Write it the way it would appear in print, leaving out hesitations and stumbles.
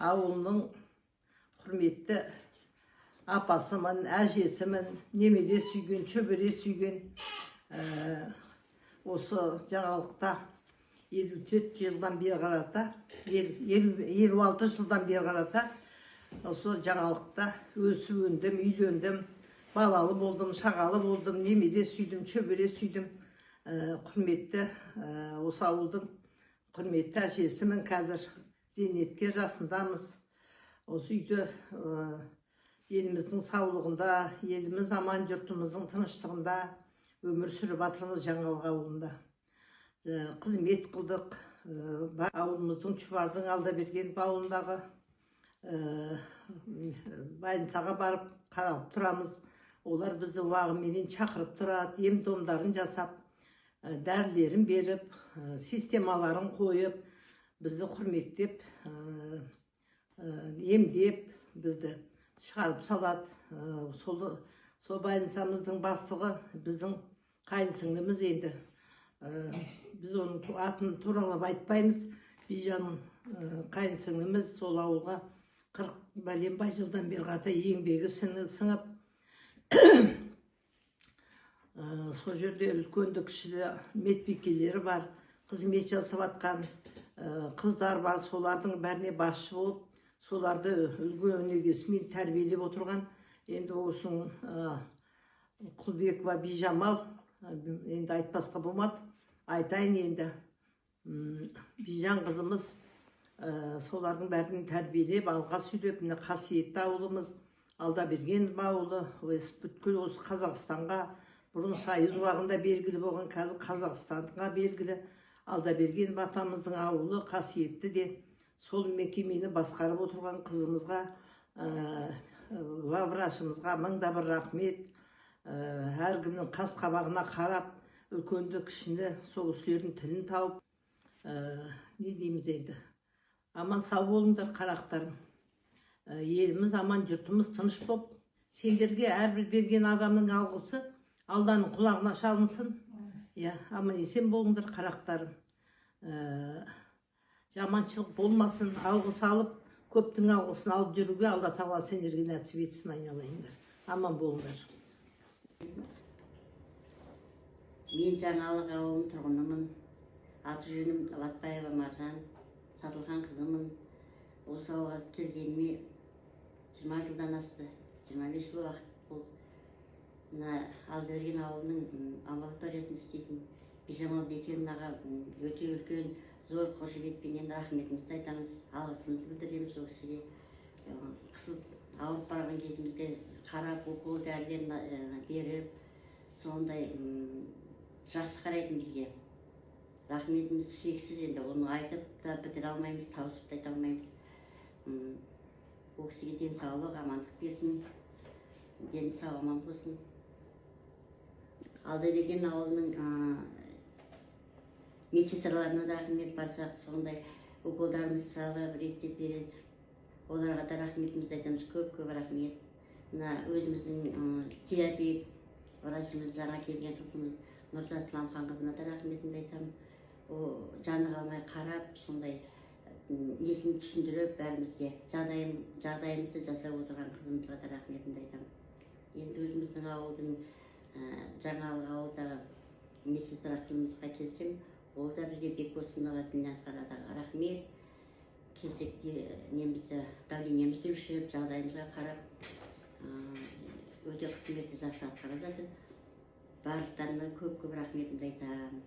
ауылының құрметті апасымын, әжесімін, немере сүйген, шөбере сүйген. Осы жаңалықта 54 жылдан бері қарата, 56 жылдан бері қарата осы жаңалықта өсіп өндім, үйлендім, балалы болдым, шағалы болдым, немере сүйдім, шөбере сүйдім. Құрметті осы ауылдың құрметті әжесімін, қазір зейнеткер жасындамыз. Осы үйде еліміздің саулығында, еліміз аман, жұртымыздың тыныштығында өмір сүріп жатырмыз жаңалық ауылында. Қызмет қылдық, ауылымыздың Чубардың Алдаберген ауылындағы больницаға барып қаралып тұрамыз. Олар бізді уағыменен шақырып тұрады, ем-домдарын жасап, дәрілерін беріп, системаларын қойып, бізді құрметтеп, емдеп, бізді шығарып салады. Сол больницамыздың бастығы біздің қайынсіңліміз енді. Біз оның атын туралап айтпаймыз. Бижан қайынсіңліміз сол ауылға 40 бәленбай жылдан бері қарата еңбегі сіңіп, сол жерде үлкенді кішілі медбикелері бар, қызмет жасап жатқан қыздар бар. Солардың бәріне басшы болып, соларды үлгі өнегесімен тәрбиелеп отырған. Енді осының Құлбекова Бижамал, енді айтпасқа болмады, айтайын енді. Бижан қызымыз солардың бәрін тәрбиелеп, алға сүйреп, қасиетті ауылымыз Алдаберген ауылы, бүткіл осы Қазақстанға, бұрын Сайыз уағында белгілі болған, қазір Қазақстанға белгілі Алдаберген батамыздың ауылы қасиетті де. Сол мекемені басқарып отырған қызымызға, лаврашымызға мыңда бір рахмет. Әркімнің қас қабағына қарап, үлкенді кішіні сол кісілердің тілін тауып, не дейміз енді, аман сау болыңдар қарақтарым. Еліміз аман, жұртымыз тыныш болып, сендерге әрбір берген адамның алғысы Алланың құлағына шалынсын. Аман есен болыңдар қарақтарым. Жаманшылық болмасын, алғыс алып, көптің алғысын алып жүруге Алла Тағала сендерге нәсіп етсін, айналайындар. Аман болыңдар. Мен жаңалық ауылының тұрғынымын. Аты жөнім Латпаева Маржан, Сатылған қызымын. Осы ауылға келгеніме 20 жылдан асты, 25 жыл уақыт болды. Алдаберген ауылының амбулаториясында істейтін Бижамал Бекенов аға өте үлкен зор қошеметпен рахметімізді айтамыз, алғысымызды білдіреміз ол кісіге. Қысылып ауырып барған кезімізде қарап, укол дәрілерін беріп, сондай жақсы қарайтын бізге. Рахметіміз шексіз енді, оны айтып та бітіре алмаймыз, тауысып та айта алмаймыз. Ол кісіге денсаулық, амандық берсін, дені сау аман болсын. Алдаберген ауылының медсестраларына да рахмет, барсақ сондай уколдарымызды салып, реттеп береді. Оларға да рахметімізді айтамыз, көп рахмет. Өзіміздің терапевт врачымыз, жаңа келген қызымыз Нұржан Сыламхан қызына да рахметімді айтамын. Жаны қалмай қарап, сондай несін түсіндіріп, бәрімізге жағдайымызды жасап отырған қызымызға да рахметімді айтамын. Енді өзіміздің ауылдың жаңалық ауылдағы медсестрасымызға келсем, ол да бізге Бекбосынова Дінасарадағы рахмет. Келсекте немізді, давлениемізді өлшеп, жағдайымызға қарап, өте қызметті жақсы атқарып жатыр. Барлықтарына көп рахметімді айтамын.